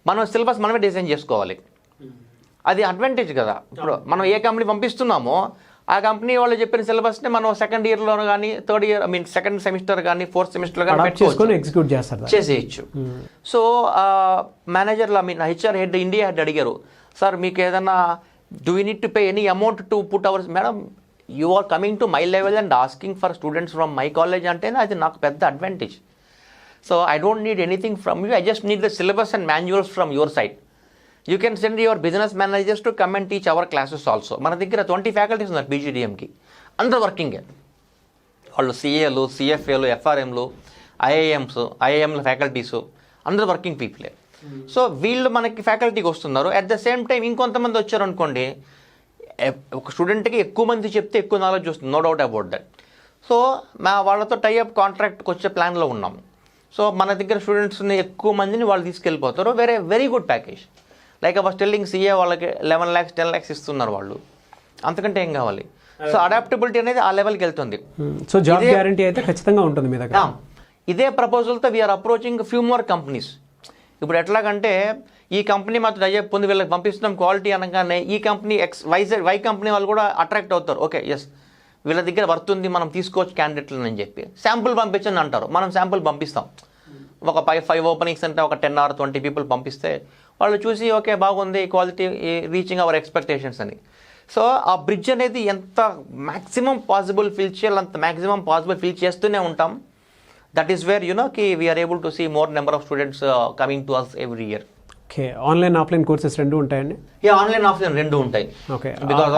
మనం సిలబస్ మనమే డిజైన్ చేసుకోవాలి. అది అడ్వాంటేజ్ కదా. ఇప్పుడు మనం ఏ కంపెనీ పంపిస్తున్నామో ఆ కంపెనీ వాళ్ళు చెప్పిన సిలబస్ని మనం 2nd yearలో కానీ 3rd year, 2nd semester కానీ 4th semester కానీ ఎగ్జిక్యూట్ చేసేయచ్చు. సో మేనేజర్లు, హెచ్ఆర్ హెడ్, ఇండియా హెడ్ అడిగారు, సార్ మీకు ఏదైనా do you need to pay any amount to put ours? Madam you are coming to my level and asking for students from my college అంటేనే అది నాకు పెద్ద advantage. So I don't need anything from you, I just need the syllabus and manuals from your side. You can send your business managers to come and teach our classes also. మన దగ్గర 20 faculties ఉన్నారు పీజీడిఎంకి, అందరూ వర్కింగే. వాళ్ళు సిఏలు, సిఎఫ్ఏలు, ఎఫ్ఆర్ఎంలు, ఐఐఎంల faculties అందరూ working పీపులే. So వీళ్ళు మనకి ఫ్యాకల్టీకి వస్తున్నారు. At the same time ఇంకొంతమంది వచ్చారు అనుకోండి, ఒక స్టూడెంట్కి ఎక్కువ మంది చెప్తే ఎక్కువ నాలెడ్జ్ వస్తుంది, no doubt about that. So వాళ్ళతో టైఅప్ కాంట్రాక్ట్కి వచ్చే ప్లాన్లో ఉన్నాము. సో మన దగ్గర స్టూడెంట్స్ని ఎక్కువ మందిని వాళ్ళు తీసుకెళ్ళిపోతారు. Very good package. Like I was telling, CA వాళ్ళకి 11 lakhs 10 lakhs ఇస్తున్నారు వాళ్ళు, అంతకంటే ఏం కావాలి? సో అడాప్టబిలిటీ అనేది ఆ లెవెల్కి వెళ్తుంది. సో జాబ్ గ్యారంటీ అయితే ఖచ్చితంగా ఉంటుంది మీ దగ్గర. ఇదే ప్రపోజల్తో we are approaching few more companies. ఇప్పుడు ఎట్లాగంటే ఈ కంపెనీ మాత్రం టైఅప్ పొంది వీళ్ళకి పంపిస్తున్నాం క్వాలిటీ అనగానే ఈ కంపెనీ వై కంపెనీ వాళ్ళు కూడా అట్రాక్ట్ అవుతారు. ఓకే, ఎస్ వీళ్ళ దగ్గర వర్త్ ఉంది, మనం తీసుకోవచ్చు క్యాండిడేట్లను అని చెప్పి శాంపుల్ పంపించండి అంటారు. మనం శాంపుల్ పంపిస్తాం. ఒక 5 ఓపెనింగ్స్ అంటే ఒక 10 or 20 people పంపిస్తే వాళ్ళు చూసి ఓకే బాగుంది, క్వాలిటీ రీచింగ్ అవర్ ఎక్స్పెక్టేషన్స్ అని. సో ఆ బ్రిడ్జ్ అనేది ఎంత మ్యాక్సిమం పాసిబుల్ ఫిల్ చేయాలి అంత మ్యాక్సిమం పాసిబుల్ ఫిల్ చేస్తూనే ఉంటాం. That is where we are able to see more number of students coming to us every year. Okay, online offline courses రెండు ఉంటాయండి? ఆన్లైన్ ఆఫ్లైన్ రెండు ఉంటాయి. Okay, because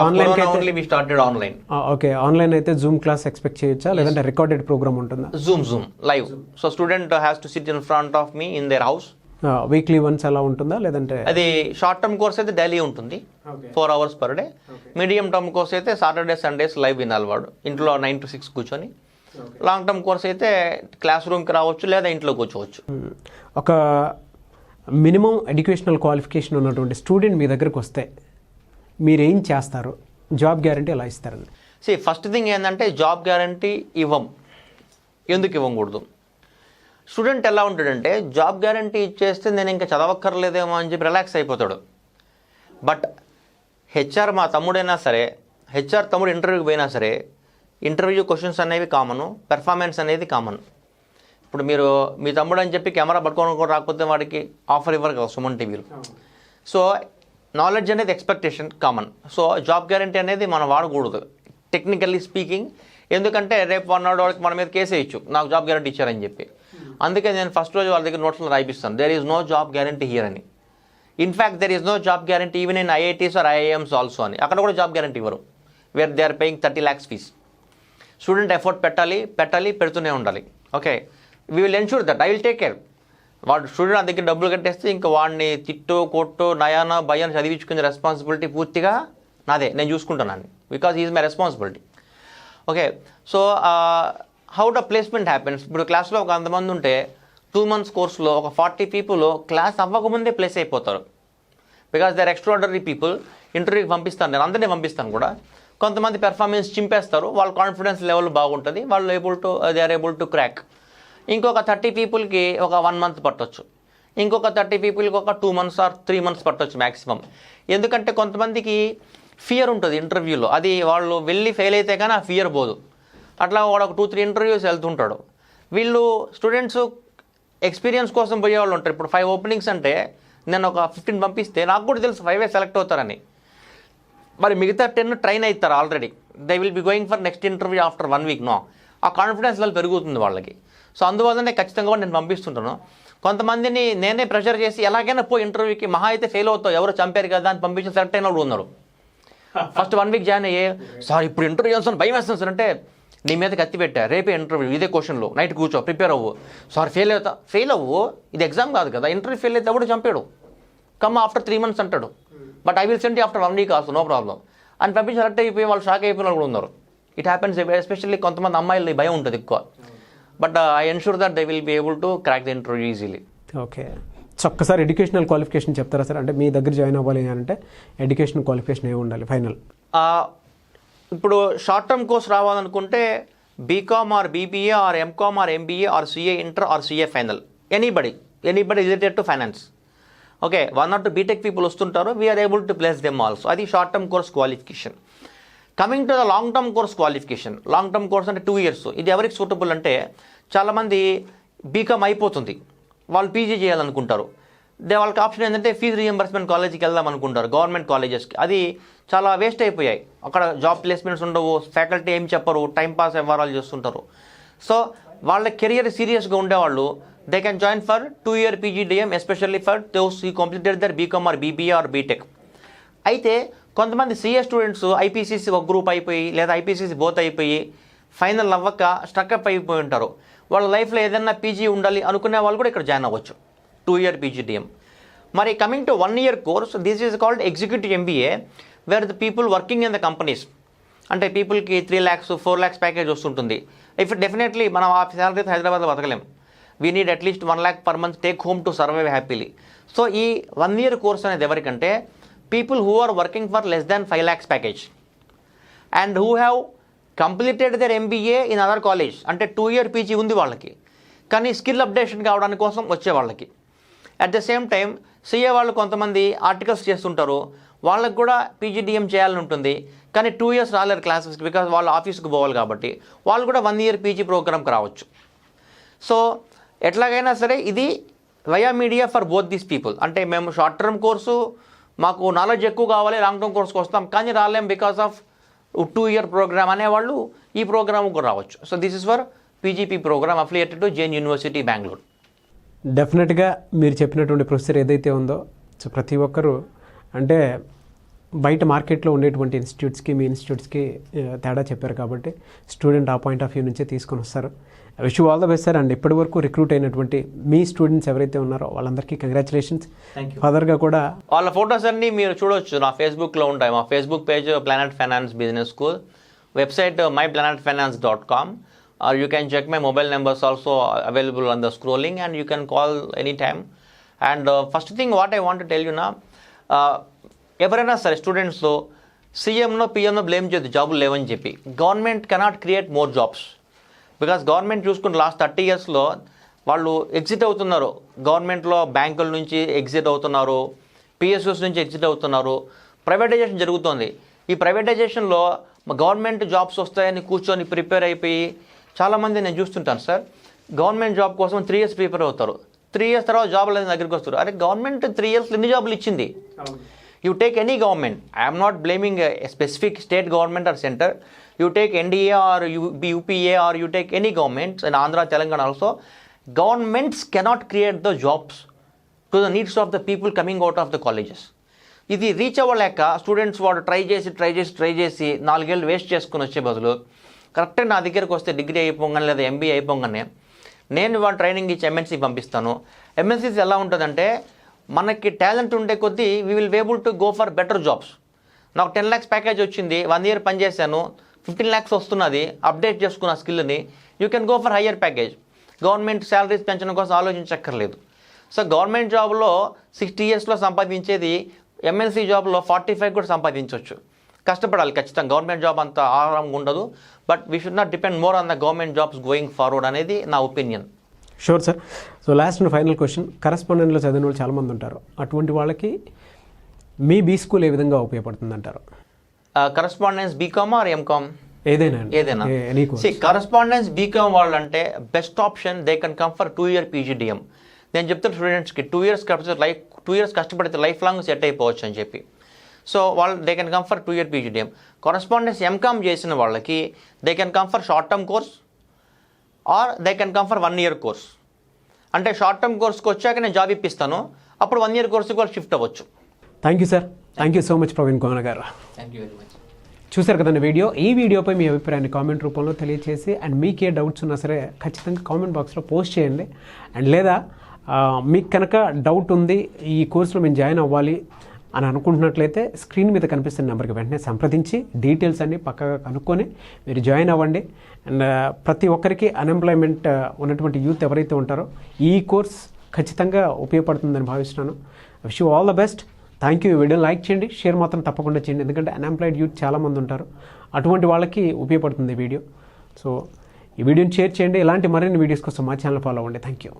only we started online. Okay, online అయితే zoom class expect చేయొచ్చా, లేదంటే recorded program ఉంటుందా? Zoom live. So student has to sit in front of me in their house. Weekly once అలా ఉంటుందా, లేదంటే? అది షార్ట్ టర్మ్ కోర్స్ అయితే daily ఉంటుంది, 4 hours per day. Medium term course అయితే సాటర్డే సండేస్ లైవ్ వినాలి వాడు, ఇంట్లో 9 to 6 కూర్చొని. లాంగ్ టర్మ్ కోర్స్ అయితే క్లాస్ రూమ్కి రావచ్చు లేదా ఇంట్లో కూర్చోవచ్చు. ఒక మినిమం ఎడ్యుకేషనల్ క్వాలిఫికేషన్ ఉన్నటువంటి స్టూడెంట్ మీ దగ్గరకు వస్తే మీరేం చేస్తారు? జాబ్ గ్యారంటీ ఎలా ఇస్తారండి? ఫస్ట్ థింగ్ ఏంటంటే జాబ్ గ్యారంటీ ఎందుకు ఇవ్వకూడదు? స్టూడెంట్ ఎలా ఉంటాడంటే జాబ్ గ్యారంటీ ఇచ్చేస్తే నేను ఇంకా చదవక్కర్లేదేమో అని చెప్పి రిలాక్స్ అయిపోతాడు. బట్ హెచ్ఆర్ మా తమ్ముడైనా సరే, హెచ్ఆర్ తమ్ముడు ఇంటర్వ్యూకి పోయినా సరే, ఇంటర్వ్యూ క్వశ్చన్స్ అనేవి కామను, పెర్ఫార్మెన్స్ అనేది కామన్. ఇప్పుడు మీరు మీ తమ్ముడు అని చెప్పి కెమెరా పట్టుకొని కూడా రాకపోతే వాడికి ఆఫర్ ఇవ్వరు కదా సుమన్ టీవీలో. సో నాలెడ్జ్ అనేది expectation common. So job guarantee అనేది మనం వాడకూడదు టెక్నికల్లీ స్పీకింగ్. ఎందుకంటే రేపు వాడికి మన మీద కేసు వేయచ్చు, నాకు జాబ్ గ్యారంటీ ఇచ్చారని చెప్పి. అందుకే నేను ఫస్ట్ రోజు వాళ్ళ దగ్గర నోట్స్లో రాయిపిస్తాను, there is no job guarantee here అని. In fact there is no job guarantee even in IITs or IIMs also అని, అక్కడ కూడా జాబ్ గ్యారంటీ ఇవ్వరు. Where they are paying 30 lakhs fees. Student effort పెట్టాలి పెడుతూనే ఉండాలి. Okay, we will ensure that, I will take care. వాడు student నా దగ్గర డబ్బులు కట్టేస్తే ఇంకా వాడిని తిట్టో కొట్టో నయానో భయాన్ని చదివించుకునే రెస్పాన్సిబిలిటీ పూర్తిగా నాదే, నేను చూసుకుంటున్నాను, because is my responsibility. Okay, so how the placement happens. ఇప్పుడు క్లాస్లో ఒక 100 మంది ఉంటే 2 months కోర్సులో ఒక 40 people క్లాస్ అవ్వకముందే ప్లేస్ అయిపోతారు. Because they are extraordinary people. ఇంటర్వ్యూకి పంపిస్తాను, నేను అందరినీ పంపిస్తాను కూడా. కొంతమంది పెర్ఫార్మెన్స్ చింపేస్తారు, వాళ్ళ కాన్ఫిడెన్స్ లెవెల్ బాగుంటుంది, వాళ్ళు they are able to crack. ఇంకొక 30 peopleకి ఒక 1 month పట్టొచ్చు, ఇంకొక 30 peopleకి ఒక 2 months ఆర్ 3 months పట్టొచ్చు మ్యాక్సిమం. ఎందుకంటే కొంతమందికి ఫియర్ ఉంటుంది ఇంటర్వ్యూలో, అది వాళ్ళు వెళ్ళి ఫెయిల్ అయితే కానీ ఆ ఫియర్ పోదు. అట్లా వాడు ఒక 2-3 interviews వెళ్తుంటాడు. వీళ్ళు స్టూడెంట్స్ ఎక్స్పీరియన్స్ కోసం పోయేవాళ్ళు ఉంటారు. ఇప్పుడు 5 openings అంటే నేను ఒక 15 పంపిస్తే నాకు కూడా తెలుసు 5 సెలెక్ట్ అవుతారని. మరి మిగతా 10 ట్రైన్ అవుతారు already. They will be going for next interview after 1 week. ఆ కాన్ఫిడెన్స్ లెవెల్ పెరుగుతుంది వాళ్ళకి. సో అందువల్లనే ఖచ్చితంగా కూడా నేను పంపిస్తుంటాను. కొంతమందిని నేనే ప్రెషర్ చేసి ఎలాగైనా పోయి ఇంటర్వ్యూకి, మహా అయితే ఫెయిల్ అవుతావు, ఎవరు చంపారు కదా అని పంపించి సెలెక్ట్ అయిన వాళ్ళు ఉన్నారు. ఫస్ట్ 1 week జాయిన్ అయ్యే, సార్ ఇప్పుడు ఇంటర్వ్యూ చేస్తాను భయం వేస్తుంది సార్ అంటే, నీ మీద కత్తి పెట్టా, రేపే ఇంటర్వ్యూ, ఇదే క్వశ్చన్లో నైట్ కూర్చో, ప్రిపేర్ అవ్వు. సార్ ఫెయిల్ అవ్వు, ఇది ఎగ్జామ్ కాదు కదా, ఇంటర్వ్యూ ఫెయిల్ అయితే ఎవడు చంపాడు, కమ్ ఆఫ్టర్ 3 months అంటాడు. But I will send after 1 week also, no problem అని పంపించి సెలెక్ట్ అయిపోయి వాళ్ళు షాక్ అయిపోయిన వాళ్ళు కూడా ఉన్నారు. ఇట్ హ్యాపెన్స్ ఎస్పెషల్లీ కొంతమంది అమ్మాయిలు భయం ఉంటుంది ఎక్కువ. But I ensure that they will be able to crack the interview easily. Okay, so ఒక్కసారి ఎడ్యుకేషనల్ క్వాలిఫికేషన్ చెప్తారా సార్? అంటే మీ దగ్గర జాయిన్ అవ్వాలి అంటే ఎడ్యుకేషన్ క్వాలిఫికేషన్ ఏమి ఉండాలి ఫైనల్? ఇప్పుడు షార్ట్ టర్మ్ కోర్స్ రావాలనుకుంటే BCom or BBA or MCom or MBA or CA inter or CA final, anybody related to finance. Okay, 1 or 2 BTech people వస్తుంటారు, we are able to place them also. అది short term course qualification. Coming to the long term course qualification. Long term course అంటే 2 years. ఇది ఎవరికి suitable అంటే, చాలామంది BCom అయిపోతుంది, వాళ్ళు PG చేయాలనుకుంటారు. వాళ్ళకి ఆప్షన్ ఏంటంటే ఫీజు రీఎంబర్స్మెంట్ కాలేజీకి వెళ్దాం అనుకుంటారు, గవర్నమెంట్ కాలేజెస్కి. అది చాలా వేస్ట్ అయిపోయాయి, అక్కడ జాబ్ ప్లేస్మెంట్స్ ఉండవు, ఫ్యాకల్టీ ఏం చెప్పరు, టైంపాస్ వ్యవహారాలు చేస్తుంటారు. సో వాళ్ళ కెరియర్ సీరియస్గా ఉండేవాళ్ళు they can join for 2 year PGDM, especially for those who completed their BCom or BBA or BTech. అయితే కొంతమంది సిఏ స్టూడెంట్స్ ఐపీసీసీ ఒక గ్రూప్ అయిపోయి, లేదా ఐపీసీసీ బోత్ అయిపోయి ఫైనల్ అవ్వక స్టక్అప్ అయిపోయి ఉంటారు. వాళ్ళ లైఫ్లో ఏదైనా పీజీ ఉండాలి అనుకునే వాళ్ళు కూడా ఇక్కడ జాయిన్ అవ్వచ్చు, 2 year PGDM. మరి coming to 1 year course, this is called executive MBA, where the people working in the companies. అంటే పీపుల్కి 3 lakhs 4 lakhs ప్యాకేజ్ వస్తుంటుంది. ఇఫ్ డెఫినెట్లీ మనం ఆ శాలరీతో హైదరాబాద్లో బతకలేం. We need at least 1 lakh per month take home to survive happily. So ఈ 1 year course అనేది ఎవరికంటే, people who are working for less than 5 lakhs package and who have completed there MBA in other college. అంటే 2 year PG ఉంది వాళ్ళకి, కానీ skill updation కావడానికి కోసం వచ్చే వాళ్ళకి. At the same time CA వాళ్ళు కొంతమంది ఆర్టికల్స్ చేస్తుంటారు, వాళ్ళకి కూడా PGDM చేయాలని ఉంటుంది, కానీ 2 years రాలేరు క్లాసెస్కి, బికాజ్ వాళ్ళు ఆఫీస్కి పోవాలి కాబట్టి. వాళ్ళు కూడా 1 year PG ప్రోగ్రామ్కి రావచ్చు. సో ఎట్లాగైనా సరే ఇది via media for both these people. అంటే మేము షార్ట్ టర్మ్ కోర్సు మాకు నాలెడ్జ్ ఎక్కువ కావాలి, లాంగ్ టర్మ్ కోర్స్కి వస్తాం కానీ రాలేం బికాస్ ఆఫ్ 2 year ప్రోగ్రామ్ అనేవాళ్ళు ఈ ప్రోగ్రామ్ కూడా రావచ్చు. So this is for PGP program affiliated to Jain university Bengaluru. డెఫినెట్గా మీరు చెప్పినటువంటి ప్రొసీజర్ ఏదైతే ఉందో, సో ప్రతి ఒక్కరూ అంటే బయట మార్కెట్లో ఉండేటువంటి ఇన్స్టిట్యూట్స్కి మీ ఇన్స్టిట్యూట్స్కి తేడా చెప్పారు కాబట్టి స్టూడెంట్ ఆ పాయింట్ ఆఫ్ వ్యూ నుంచే తీసుకొని వస్తారు. Wish you all the best sir. And ఇప్పటి వరకు రిక్రూట్ అయినటువంటి మీ స్టూడెంట్స్ ఎవరైతే ఉన్నారో వాళ్ళందరికీ కంగ్రాచులేషన్స్. ఫర్దర్గా కూడా వాళ్ళ ఫొటోస్ అన్నీ మీరు చూడవచ్చు, నా ఫేస్బుక్లో ఉంటాయి. మా Facebook page planet finance business school, website myplanetfinance.com, or you can check my mobile numbers also available on the scrolling, and you can call anytime. And first thing what I want to tell you now, ఎవరైనా సరే స్టూడెంట్స్లో సీఎంనో పిఎంనో blame చేయొద్దు జాబులు లేవని చెప్పి. Government cannot create more jobs, because government చూసుకుంటే last 30 yearsలో వాళ్ళు exit అవుతున్నారు. గవర్నమెంట్లో బ్యాంకుల నుంచి ఎగ్జిట్ అవుతున్నారు, PSUs నుంచి ఎగ్జిట్ అవుతున్నారు, ప్రైవేటైజేషన్ జరుగుతుంది. ఈ ప్రైవేటైజేషన్లో గవర్నమెంట్ జాబ్స్ వస్తాయని కూర్చొని ప్రిపేర్ అయిపోయి చాలామంది నేను చూస్తుంటాను సార్, గవర్నమెంట్ జాబ్ కోసం 3 years ప్రిపేర్ అవుతారు, 3 years తర్వాత జాబ్ అనేది దగ్గరికి వస్తారు. అరే గవర్నమెంట్ 3 years ఎన్ని జాబులు ఇచ్చింది? You take any government, I am not blaming a specific state government or center. You take NDA or UPA or you take any government in Andhra, Telangana also, governments cannot create the jobs to the needs of the people coming out of the colleges. ఇది reach అవ్వలేక students వాడు try చేసి 4 ఏళ్ళు waste చేసుకుని వచ్చే బదులు కరెక్ట్గా నా దగ్గరకు వస్తే డిగ్రీ అయిపోగానే లేదా ఎంబీఏ అయిపోగానే నేను వాడు ట్రైనింగ్ ఇచ్చి ఎంఎన్సీ పంపిస్తాను. ఎంఎన్సీస్ ఎలా ఉంటుందంటే మనకి టాలెంట్ ఉండే కొద్దీ we will be able to go for better jobs. నాకు 10 lakhs ప్యాకేజ్ వచ్చింది, 1 year పనిచేశాను, 15 lakhs వస్తున్నది, అప్డేట్ చేసుకున్న స్కిల్ని, you can go for higher package. Government salaries పెంచడం కోసం ఆలోచించక్కర్లేదు. సో గవర్నమెంట్ జాబ్లో 60 yearsలో సంపాదించేది ఎంఎన్సీ జాబ్లో 45 కూడా సంపాదించవచ్చు. కష్టపడాలి ఖచ్చితంగా. గవర్నమెంట్ జాబ్ అంత ఆరాంగా ఉండదు. But we should not depend more on the government jobs going forward అనేది నా opinion. Sure sir. So last and final question, కరస్పాండెంట్లో చదివిన వాళ్ళు చాలామంది ఉంటారు. అటువంటి వాళ్ళకి మీ బీ స్కూల్ ఏ విధంగా ఉపయోగపడుతుంది అంటారు? కరస్పాండెన్స్ బీకామ్ ఆర్ ఎంకామ్ ఏదైనా కరస్పాండెన్స్ బీకామ్ వాళ్ళంటే best option. They can come for 2 year PGDM. నేను చెప్తాను స్టూడెంట్స్కి 2 years కష్టపడితే లైఫ్ లాంగ్ సెట్ అయిపోవచ్చు అని చెప్పి. సో వాళ్ళు they can come for 2 year PGDM. Correspondence MCom చేసిన వాళ్ళకి they can come for short term course or they can come for 1 year course. అంటే షార్ట్ టర్మ్ కోర్స్కి వచ్చాక నేను జాబ్ ఇప్పిస్తాను, అప్పుడు 1 year కోర్స్కి వాళ్ళు షిఫ్ట్ అవ్వచ్చు. Thank you sir. Thank you so much Praveen Kumar గారు. Thank you very much. చూశారు కదండి వీడియో. ఈ వీడియోపై మీ అభిప్రాయాన్ని కామెంట్ రూపంలో తెలియచేసి, అండ్ మీకే డౌట్స్ ఉన్నా సరే ఖచ్చితంగా కామెంట్ బాక్స్లో పోస్ట్ చేయండి. అండ్ లేదా మీకు కనుక డౌట్ ఉంది, ఈ కోర్సులో మేము జాయిన్ అవ్వాలి అని అనుకుంటున్నట్లయితే స్క్రీన్ మీద కనిపిస్తున్న నెంబర్కి వెంటనే సంప్రదించి డీటెయిల్స్ అన్నీ పక్కగా కనుక్కొని మీరు జాయిన్ అవ్వండి. అండ్ ప్రతి ఒక్కరికి అన్ఎంప్లాయ్మెంట్ ఉన్నటువంటి యూత్ ఎవరైతే ఉంటారో ఈ కోర్స్ ఖచ్చితంగా ఉపయోగపడుతుందని భావిస్తున్నాను. Wish you all the best. Thank you. ఈ వీడియో లైక్ చేయండి, షేర్ మాత్రం తప్పకుండా చేయండి. ఎందుకంటే అన్ఎంప్లాయిడ్ యూత్ చాలామంది ఉంటారు, అటువంటి వాళ్ళకి ఉపయోగపడుతుంది ఈ వీడియో. సో ఈ వీడియోని షేర్ చేయండి. ఇలాంటి మరిన్ని వీడియోస్ కోసం మా ఛానల్ ఫాలో అవ్వండి. Thank you.